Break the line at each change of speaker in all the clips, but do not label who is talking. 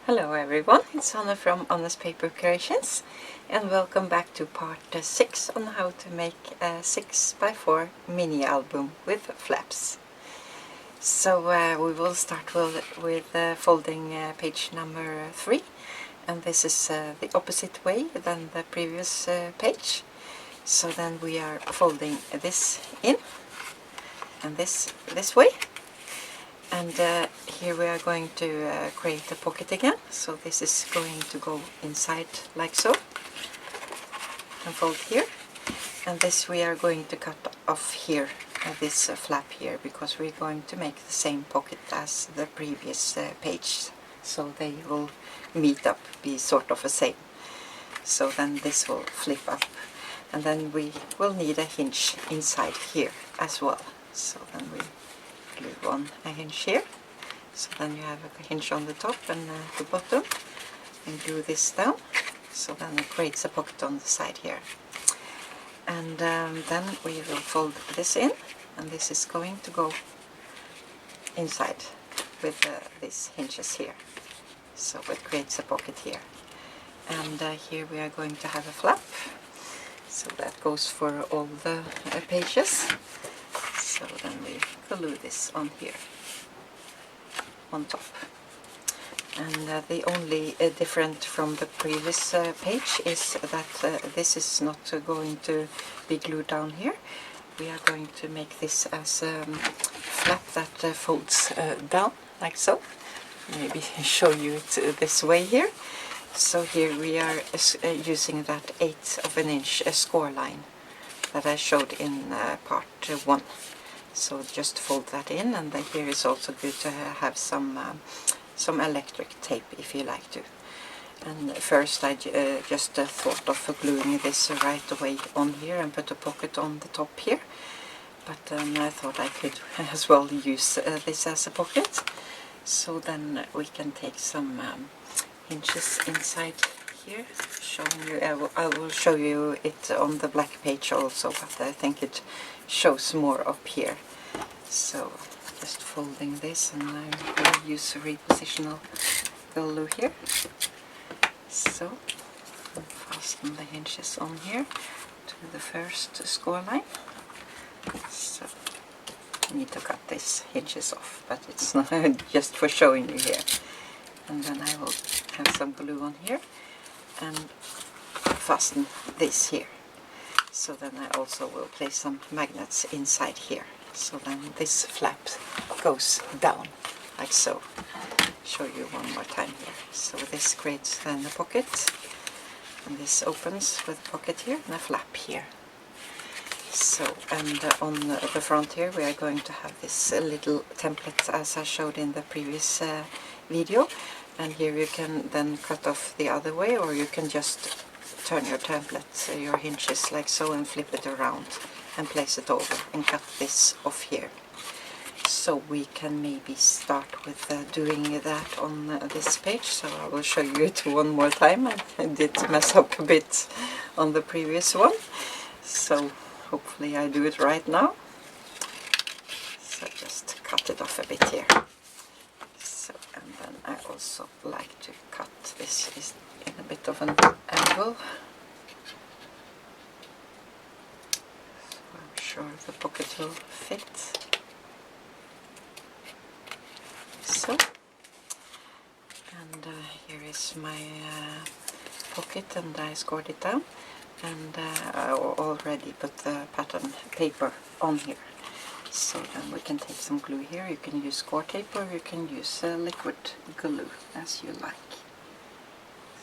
Hello everyone, it's Anna from Anna's Paper Creations and welcome back to part 6 on how to make a 6x4 mini album with flaps. So we will start with folding page number 3, and this is the opposite way than the previous page. So then we are folding this in and this way. And here we are going to create a pocket again, so this is going to go inside like so, and fold here, and this we are going to cut off here, this flap here, because we're going to make the same pocket as the previous page, so they will meet up, be sort of the same. So then this will flip up, and then we will need a hinge inside here as well, so then we glue on a hinge here, so then you have a hinge on the top and the bottom, and glue this down, so then it creates a pocket on the side here. And then we will fold this in, and this is going to go inside with these hinges here, so it creates a pocket here. And here we are going to have a flap, so that goes for all the pages. So then we glue this on here, on top. And the only different from the previous page is that this is not going to be glued down here. We are going to make this as a flap that folds down, like so. Maybe show you it this way here. So here we are using that 1/8 of an inch score line that I showed in part 1. So just fold that in, and here is also good to have some electric tape if you like to. And first I just thought of gluing this right away on here and put a pocket on the top here, but I thought I could as well use this as a pocket. So then we can take some hinges inside here, showing you. I will show you it on the black page also, but I think it shows more up here. So just folding this, and I will use a repositional glue here. So fasten the hinges on here to the first score line. So I need to cut these hinges off, but it's not just for showing you here. And then I will have some glue on here and fasten this here. So then I also will place some magnets inside here. So then this flap goes down, like so. Show you one more time here. So this creates then a pocket, and this opens with a pocket here and a flap here. So, and on the front here we are going to have this little template as I showed in the previous video. And here you can then cut off the other way, or you can just turn your template, your hinges like so, and flip it around and place it over and cut this off here. So we can maybe start with doing that on this page. So I will show you it one more time. I did mess up a bit on the previous one, so hopefully I do it right now. So just cut it off a bit here. So, and then I also like to cut this in a bit of an angle. Sure the pocket will fit. So, and here is my pocket, and I scored it down, and I already put the pattern paper on here. So then we can take some glue here. You can use score tape, or you can use liquid glue as you like.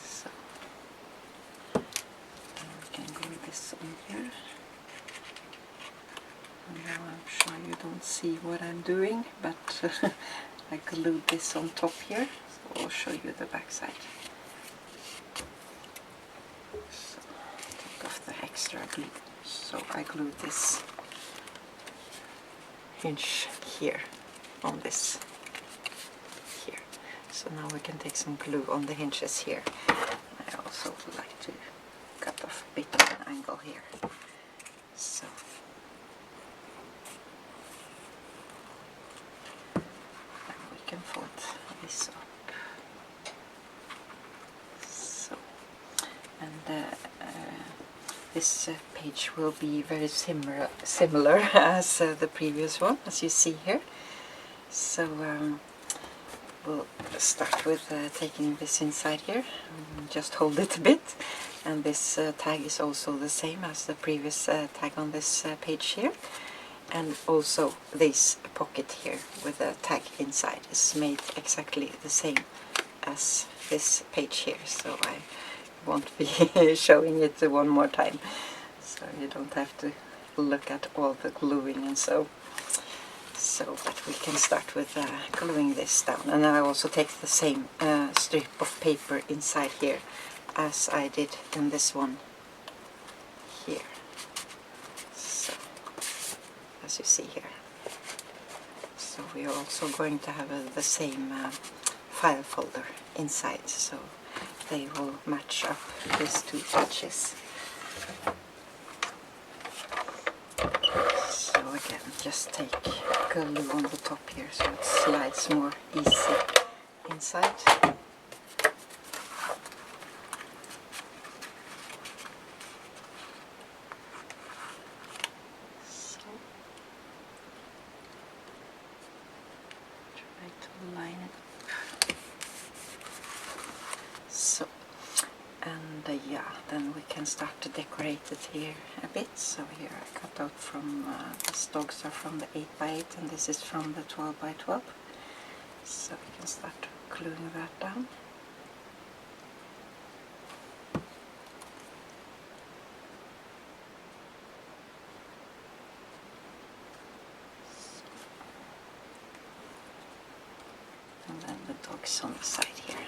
So and we can glue this on here. Now I'm sure you don't see what I'm doing, but I glued this on top here, so I'll show you the back side. So take off the extra glue. So I glued this hinge here on this here. So now we can take some glue on the hinges here. I also would like to cut off a bit of an angle here. So can fold this up. this page will be very similar as the previous one, as you see here. So we'll start with taking this inside here. Just hold it a bit, and this tag is also the same as the previous tag on this page here. And also this pocket here with a tag inside is made exactly the same as this page here, so I won't be showing it one more time, so you don't have to look at all the gluing and so. But we can start with gluing this down, and I also take the same strip of paper inside here as I did in this one here, so as you see here. So we are also going to have the same file folder inside, so they will match up these two edges. So again, just take glue on the top here so it slides more easy inside. So try to line it up. So, and yeah, then we can start to decorate it here a bit. So here I cut out from, these dogs are from the 8x8 and this is from the 12x12. So we can start gluing that down. And then the dogs on the side here.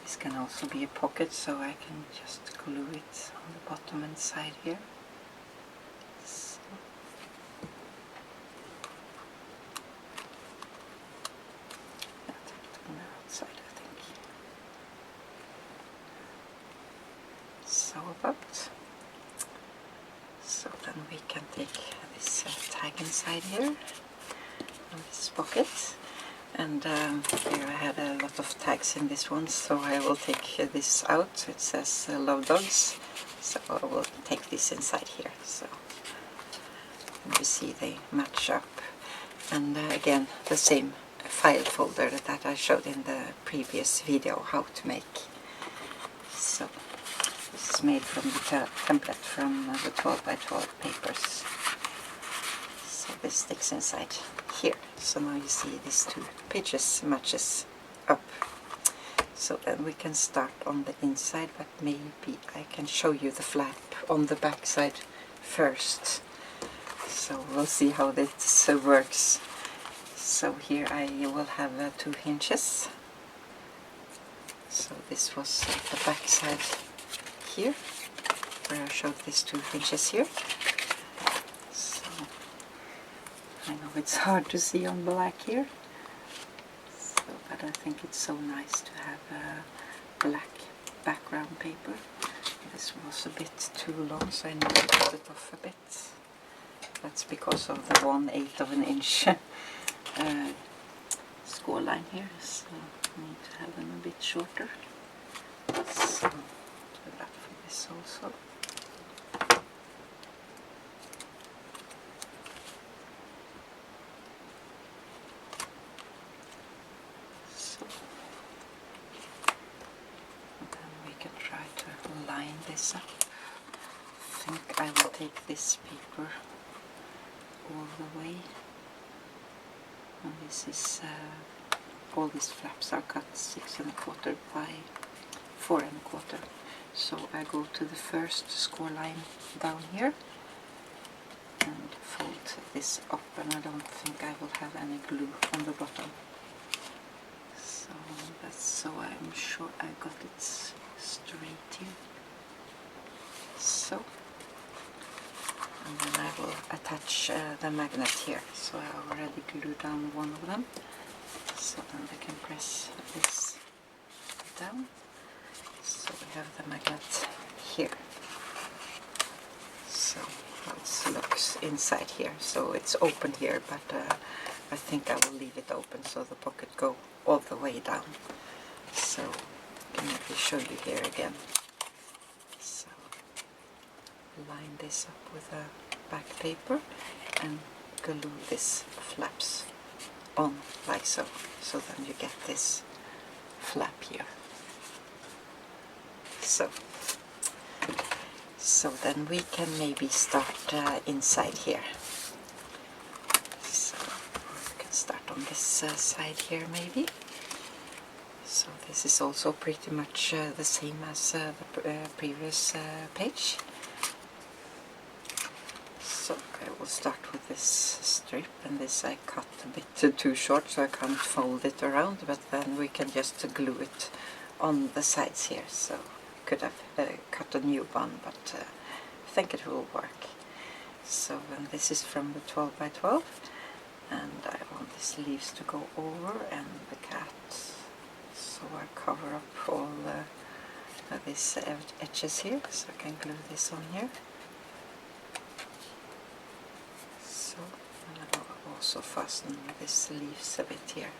This can also be a pocket, so I can just glue it on the bottom and side here. So. Yeah, take it on the outside, I think. So about. So then we can take this tag inside here, and this pocket. And here I had a lot of tags in this one, so I will take this out. It says Love Dogs, so I will take this inside here. So you see they match up. And again, the same file folder that I showed in the previous video how to make. So this is made from the template from the 12x12 papers. So this sticks inside here. So now you see these two pages matches up. So then we can start on the inside, but maybe I can show you the flap on the back side first. So we'll see how this works. So here I will have 2 hinges. So this was the back side here, where I showed these 2 hinges here. I know it's hard to see on black here, so, but I think it's so nice to have a black background paper. This was a bit too long, so I need to cut it off a bit. That's because of the 1/8 of an inch score line here, so I need to have them a bit shorter. So do that for this also. This up. I think I will take this paper all the way, and this is all these flaps are cut 6 1/4 by 4 1/4. So I go to the first score line down here and fold this up, and I don't think I will have any glue on the bottom. So that's so I'm sure I got it straight here. So, and then I will attach the magnet here. So I already glued down one of them. So then I can press this down. So we have the magnet here. So how it looks inside here. So it's open here, but I think I will leave it open so the pocket go all the way down. So you maybe show you here again. So line this up with a back paper and glue this flaps on like so. So then you get this flap here. So then we can maybe start inside here. So we can start on this side here maybe. So this is also pretty much the same as the previous page. So I will start with this strip, and this I cut a bit too short so I can't fold it around, but then we can just glue it on the sides here. So I could have cut a new one, but I think it will work. So and this is from the 12 by 12, and I want the sleeves to go over and the cat. So I cover up all these edges here, so I can glue this on here. So, and I will also fasten these sleeves a bit here.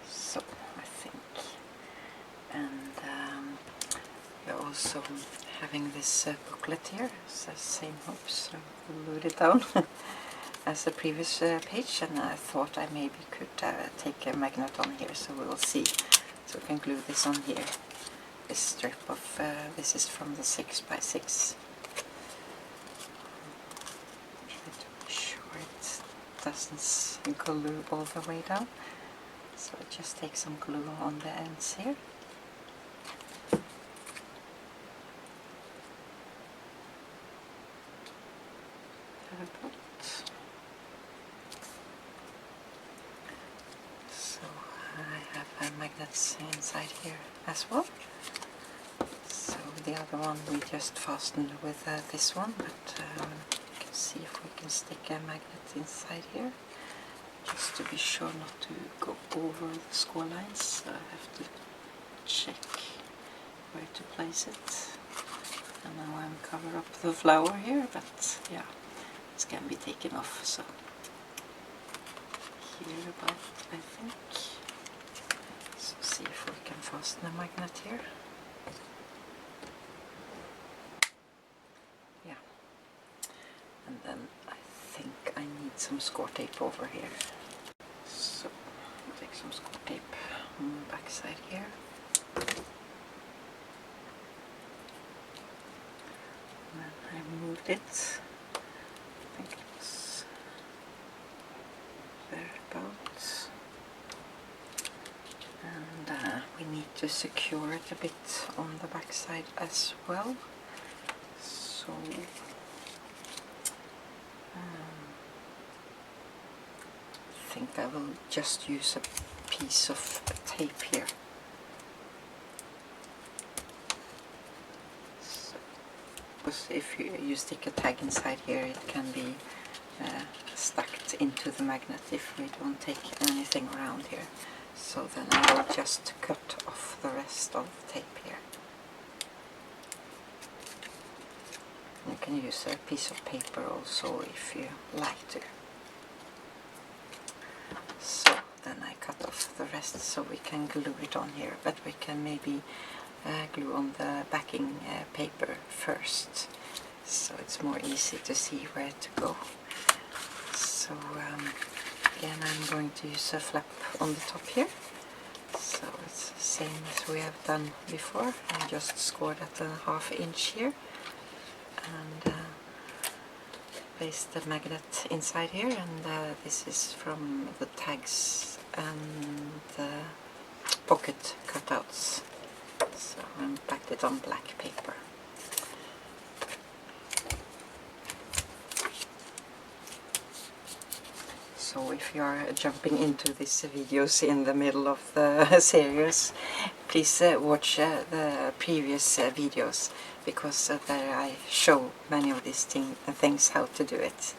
So, I think, and we're also having this booklet here. It's the same hoops, so we'll glue it down as the previous page, and I thought I maybe could take a magnet on here, so we will see. So we can glue this on here. This strip of, this is from the 6 by 6. Try to be sure it doesn't glue all the way down. So just take some glue on the ends here. So I have magnets inside here as well. So the other one we just fastened with this one, but you can see if we can stick a magnet inside here, just to be sure not to go over the score lines. So I have to check where to place it. And now I'm cover up the flower here, but yeah, it can be taken off. So here about, I think. So see if we can fasten a magnet here. Yeah. And then I think I need some score tape over here. So I'll take some score tape on the back side here. And then I moved it. I think it was thereabouts. And we need to secure it a bit on the back side as well. So I think I will just use a piece of tape here. So, because if you stick a tag inside here, it can be stuck into the magnet if we don't take anything around here. So then I will just cut off the rest of the tape here. You can use a piece of paper also if you like to. So then I cut off the rest so we can glue it on here, but we can maybe glue on the backing paper first, so it's more easy to see where to go. So again, I'm going to use a flap on the top here. So it's the same as we have done before. I just scored at a 1/2 inch here and place the magnet inside here, and this is from the tags and the pocket cutouts. So I packed it on black paper. So if you are jumping into these videos in the middle of the series, please watch the previous videos, because there I show many of these things how to do it.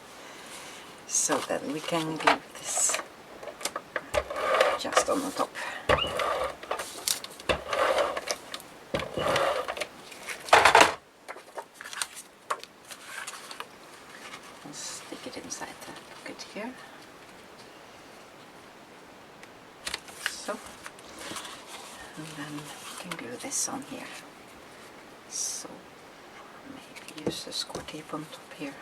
So then we can glue this just on the top. then you can glue this on here. So maybe use the score tape on top here.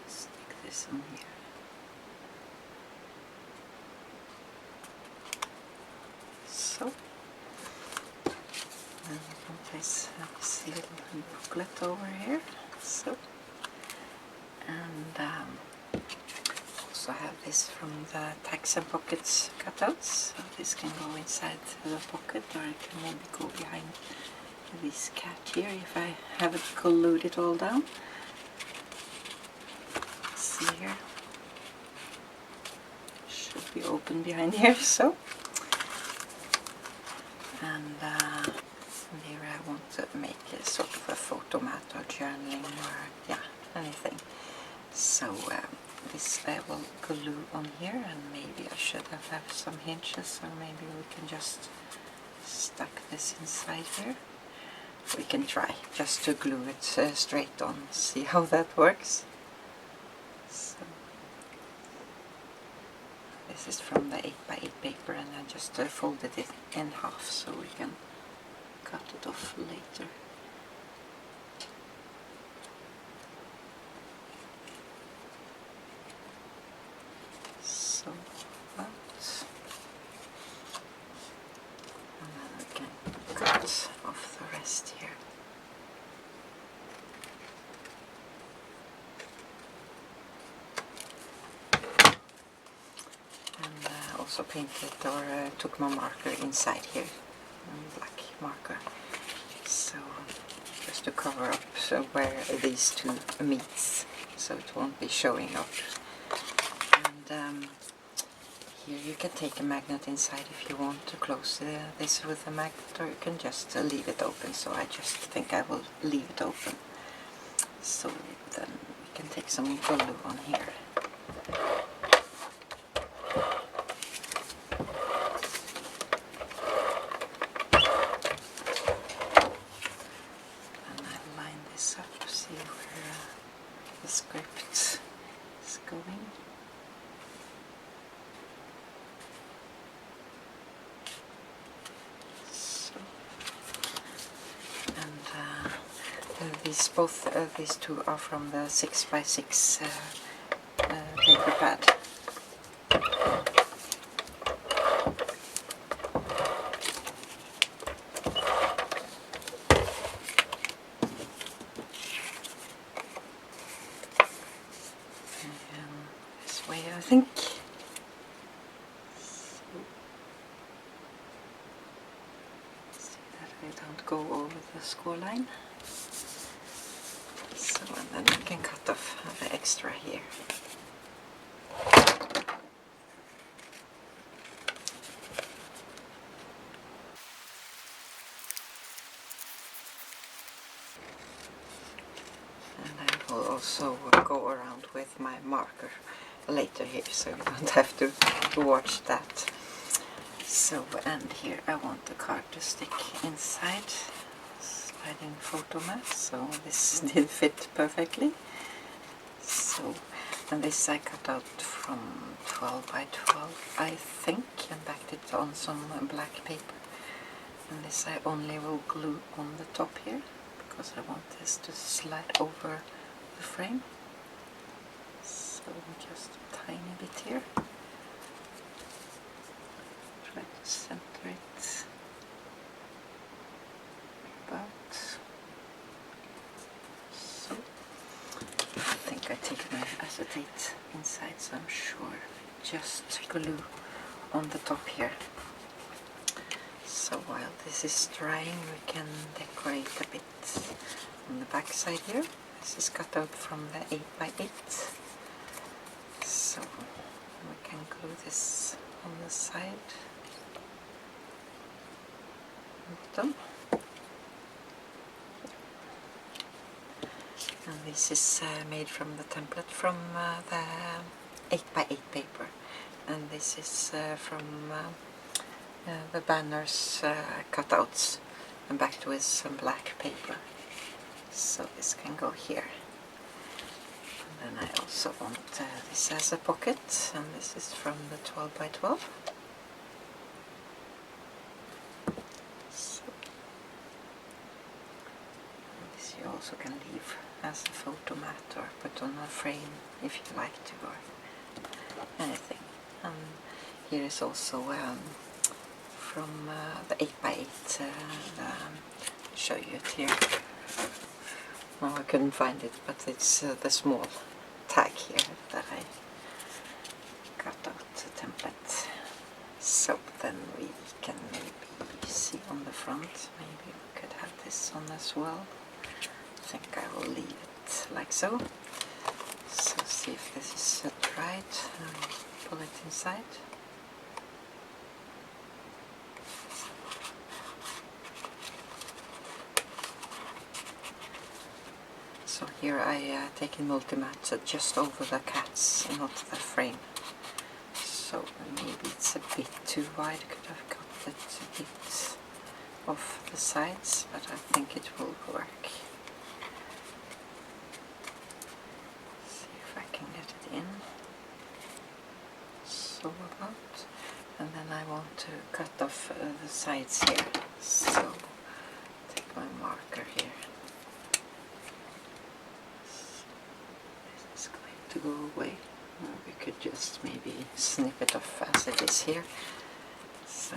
Stick this on here. So, and we can place this little booklet over here. So, and also have this from the tags and pockets cutouts. So this can go inside the pocket, or it can maybe go behind this cat here if I haven't glued it all down. See here, should be open behind here. So, and here I want to make a sort of a photo mat or journaling or yeah, anything. So this I will glue on here, and maybe I should have some hinges, or maybe we can just stuck this inside here. We can try just to glue it straight on, see how that works. So this is from the 8x8 paper, and I just folded it in half so we can cut it off later. So that, and then we can cut off the rest here. And also painted or took my marker inside here, black marker. So just to cover up so where these two meets, so it won't be showing up. And here you can take a magnet inside if you want to close this with a magnet, or you can just leave it open. So I just think I will leave it open. So then we can take some glue on here. And I line this up to see where the script is going. These two are from the 6x6 paper pad. This way, I think. See that I don't go over the score line. So, and then you can cut off the extra here. And I will also go around with my marker later here, so you don't have to watch that. So, and here I want the card to stick inside. Sliding photo mat, so this did fit perfectly. So, and this I cut out from 12x12, I think, and backed it on some black paper. And this I only will glue on the top here, because I want this to slide over the frame. So just a tiny bit here. Try to center it about. So I think I take my acetate inside, so I'm sure just glue on the top here. So while this is drying, we can decorate a bit on the back side here. This is cut out from the 8x8. So we can glue this on the side and bottom. And this is made from the template from the 8x8 paper. And this is from the banners cutouts and backed with some black paper. So this can go here. And then I also want this as a pocket, and this is from the 12 by 12. So this you also can leave as a photo mat or put on a frame if you like to, or anything. And here is also from the 8 by 8. I'll show you it here. No, I couldn't find it, but it's the small tag here that I cut out the template. So then we can maybe see on the front, maybe we could have this on as well. I think I will leave it like so. So see if this is set right. Pull it inside. So here I taken multi-mat just over the cats, not the frame. So maybe it's a bit too wide, could have cut it a bit off the sides, but I think it will work. See if I can get it in. So about. And then I want to cut off the sides here. So take my marker here. This is going to go away. Or we could just maybe snip it off as it is here, so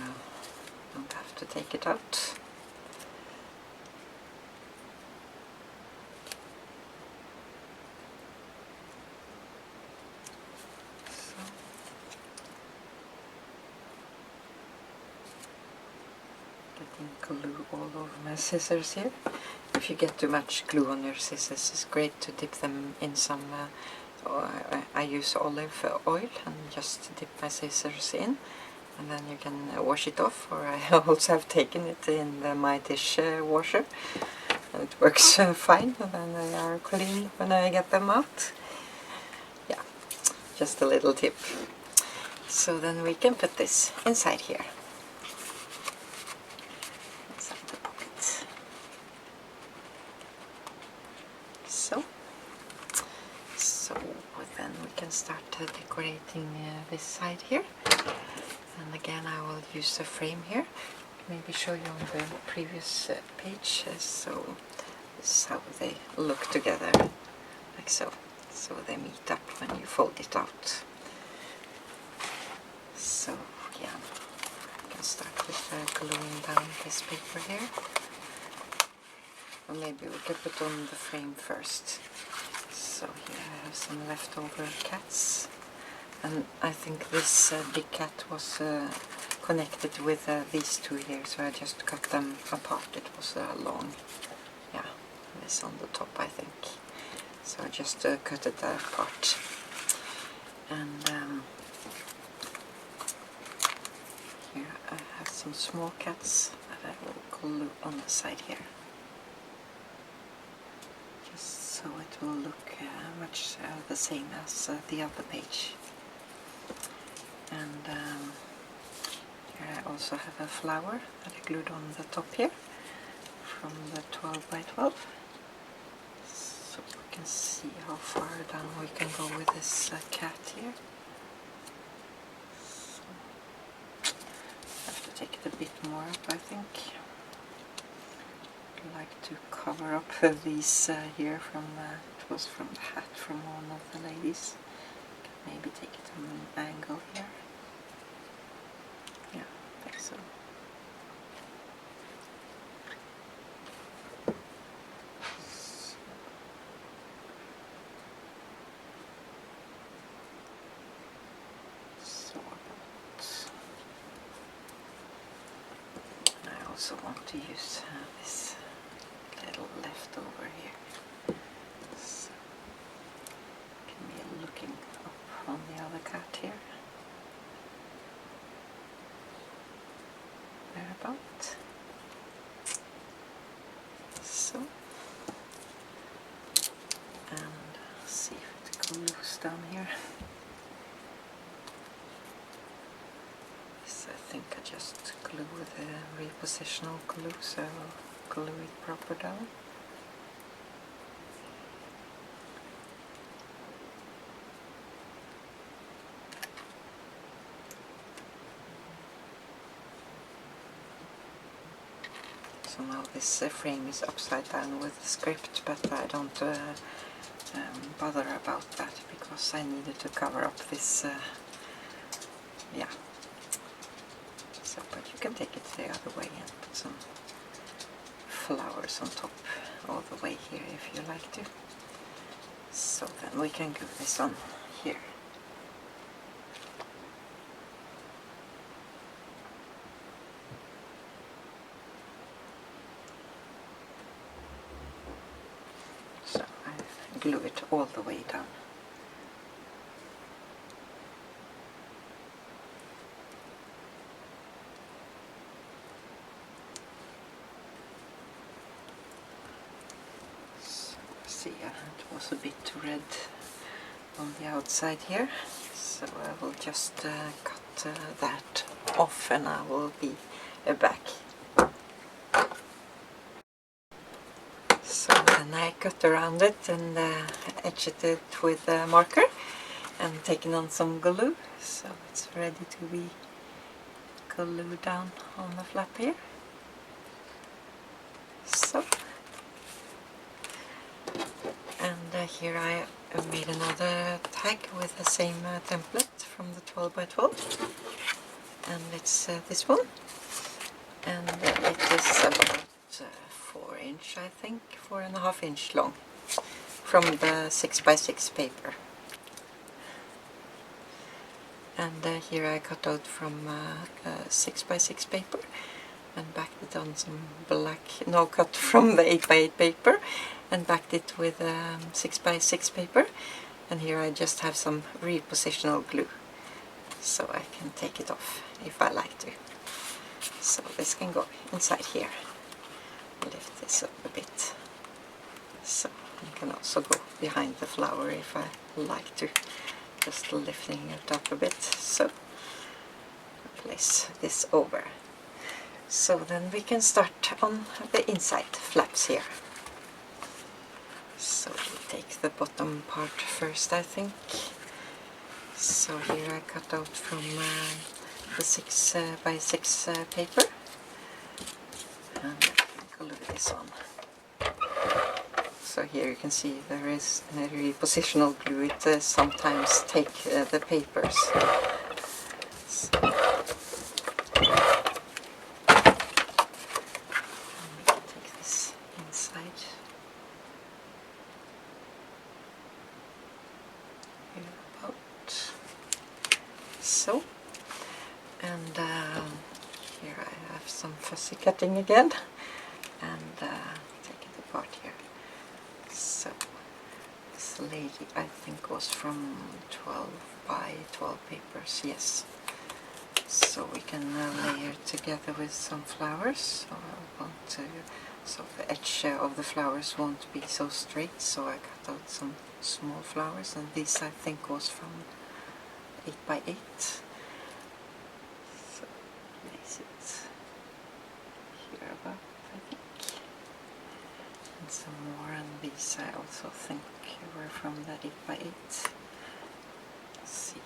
don't have to take it out. So. Getting glue all over my scissors here. If you get too much glue on your scissors, it's great to dip them in some I use olive oil and just dip my scissors in, and then you can wash it off, or I also have taken it in my dish washer, and it works fine, and then they are clean when I get them out. Yeah, just a little tip. So then we can put this inside here. Inside the pocket. So then we can start decorating this side here. And again I will use a frame here. Maybe show you on the previous page. So this is how they look together, like so. So they meet up when you fold it out. So yeah, I can start with gluing down this paper here. Or maybe we could put on the frame first. So here I have some leftover cats, and I think this big cat was connected with these two here, so I just cut them apart. It was long, yeah, this on the top I think, so I just cut it apart. And here I have some small cats that I will glue on the side here, so it will look much the same as the other page. And here I also have a flower that I glued on the top here from the 12 by 12. So we can see how far down we can go with this cat here. So I have to take it a bit more up, I think. I like to cover up these here from it was from the hat from one of the ladies. Maybe take it on an angle here. Yeah, I think so. I also want to use this little leftover here. So, can be looking up on the other cat here. Thereabout. So, and see if it goes loose down here. This I think I just glue the repositional glue, so I'll glue it proper down. So now this frame is upside down with the script, but I don't bother about that because I needed to cover up this, yeah. So, but you can take it the other way and put some flowers on top all the way here if you like to. So then we can glue this on here. So I glue it all the way down. See, it was a bit red on the outside here, so I will just cut that off and I will be back. So then I cut around it and etched it with a marker and taken on some glue, so it's ready to be glued down on the flap here. So. And here I made another tag with the same template from the 12 by 12, and it's this one, and it is about 4 inch, I think, 4.5 inch long, from the 6 by 6 paper. And here I cut out from 6 by 6 paper and backed it on some black, no, cut from the 8 by 8 paper and backed it with 6 by 6 paper, and here I just have some repositional glue so I can take it off if I like to. So this can go inside here. Lift this up a bit, so you can also go behind the flower if I like to, just lifting it up a bit. So place this over. So then we can start on the inside flaps here. So we take the bottom part first, I think. So here I cut out from the 6 by 6 paper and glue this on. So here you can see there is a repositional glue. It sometimes take the papers. So so, and here I have some fussy cutting again, and take it apart here. So this lady I think was from 12 by 12 papers, yes. So we can layer it together with some flowers. So I want to, so the edge of the flowers won't be so straight, so I cut out some small flowers, and this I think was from 8 by 8. So place it here above, I think. And some more, and these I also think were from the 8 by 8. Let's see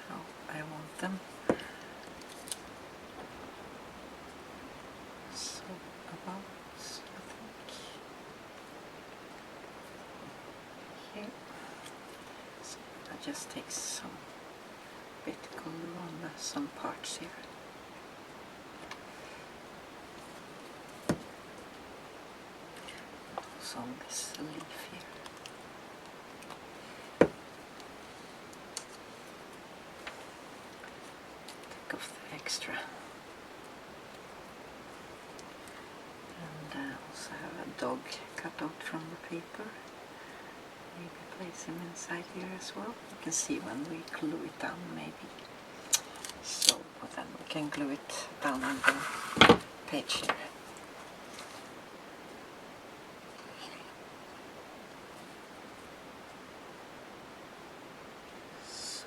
how I want them. So about, I think, here. So I just take some bit glue on some parts here. Also on this leaf here. Take off the extra. And also have a dog cut out from the paper. Maybe place him inside here as well. You can see when we glue it down, maybe. So then we can glue it down on the page here. So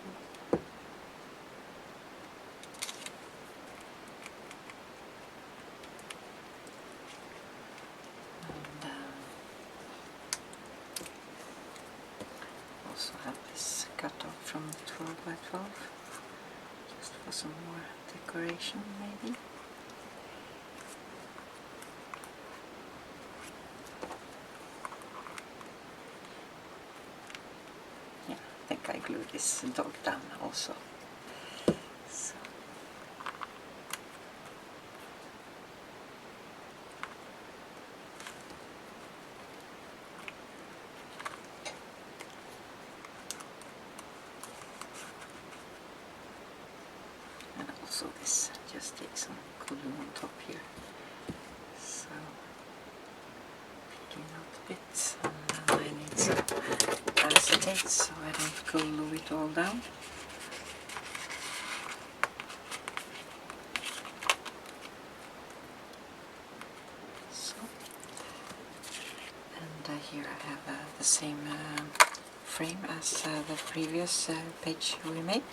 from the 12 by 12, just for some more decoration maybe. Yeah, I think I glued this dog down also. So. So this just takes some glue on top here. So picking out bits, and then I need some acetate so I don't glue it all down. So, and here I have the same frame as the previous page we made.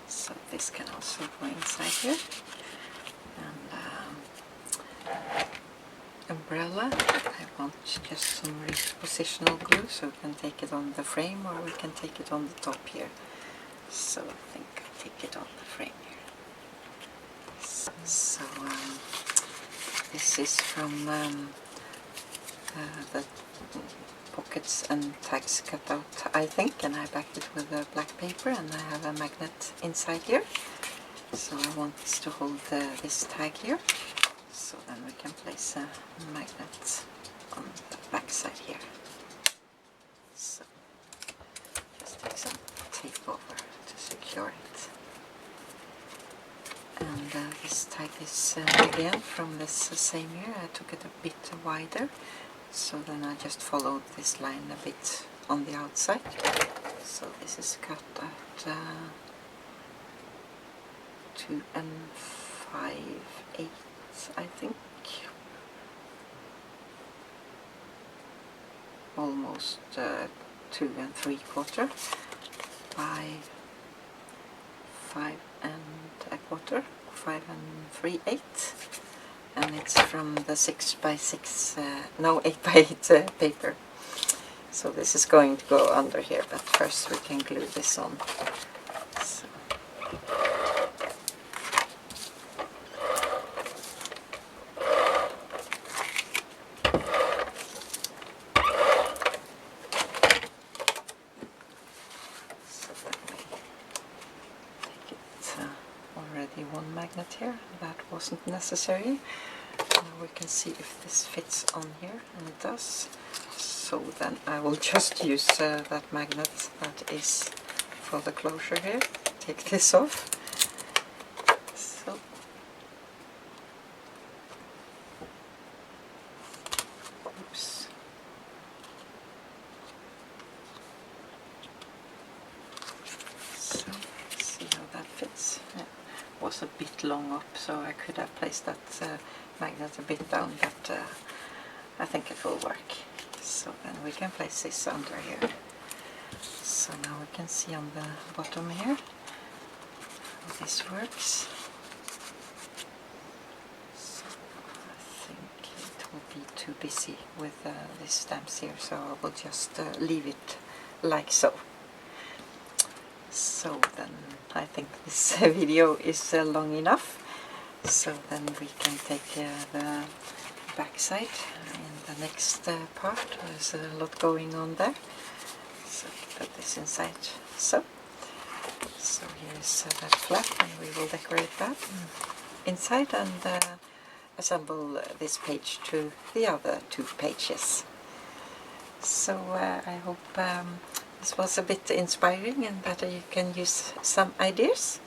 So this can also go inside here. And umbrella, I want just some repositional glue, so we can take it on the frame or we can take it on the top here. So I think I'll take it on the frame here. So this is from the pockets and tags cut out, I think, and I backed it with a black paper, and I have a magnet inside here. So I want this to hold this tag here, so then we can place a magnet on the back side here. So just take some tape over to secure it. And this tag is again from this same year. I took it a bit wider, so then I just followed this line a bit on the outside. So this is cut at 2 5/8, I think, almost 2 3/4 by 5 1/4, 5 3/8, and it's from the 6 by 6, no 8 by 8 paper. So this is going to go under here, but first we can glue this on. So. One magnet here, that wasn't necessary. We can see if this fits on here, and it does. So then I will just use that magnet that is for the closure here. Take this off. So oops. So see how that fits. Yeah. Was a bit long up, so I could have placed that magnet a bit down, but I think it will work. So then we can place this under here. So now we can see on the bottom here how this works. So I think it will be too busy with these stamps here, so I will just leave it like so. So then I think this video is long enough, so then we can take the back side in the next part. There's a lot going on there, so put this inside. So here's that flap, and we will decorate that inside and assemble this page to the other 2 pages. So I hope this was a bit inspiring and that you can use some ideas.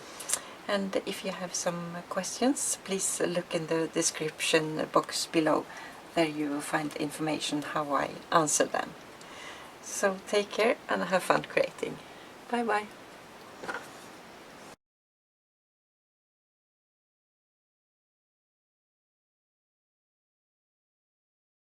And if you have some questions, please look in the description box below. There you will find information how I answer them. So take care and have fun creating. Bye bye.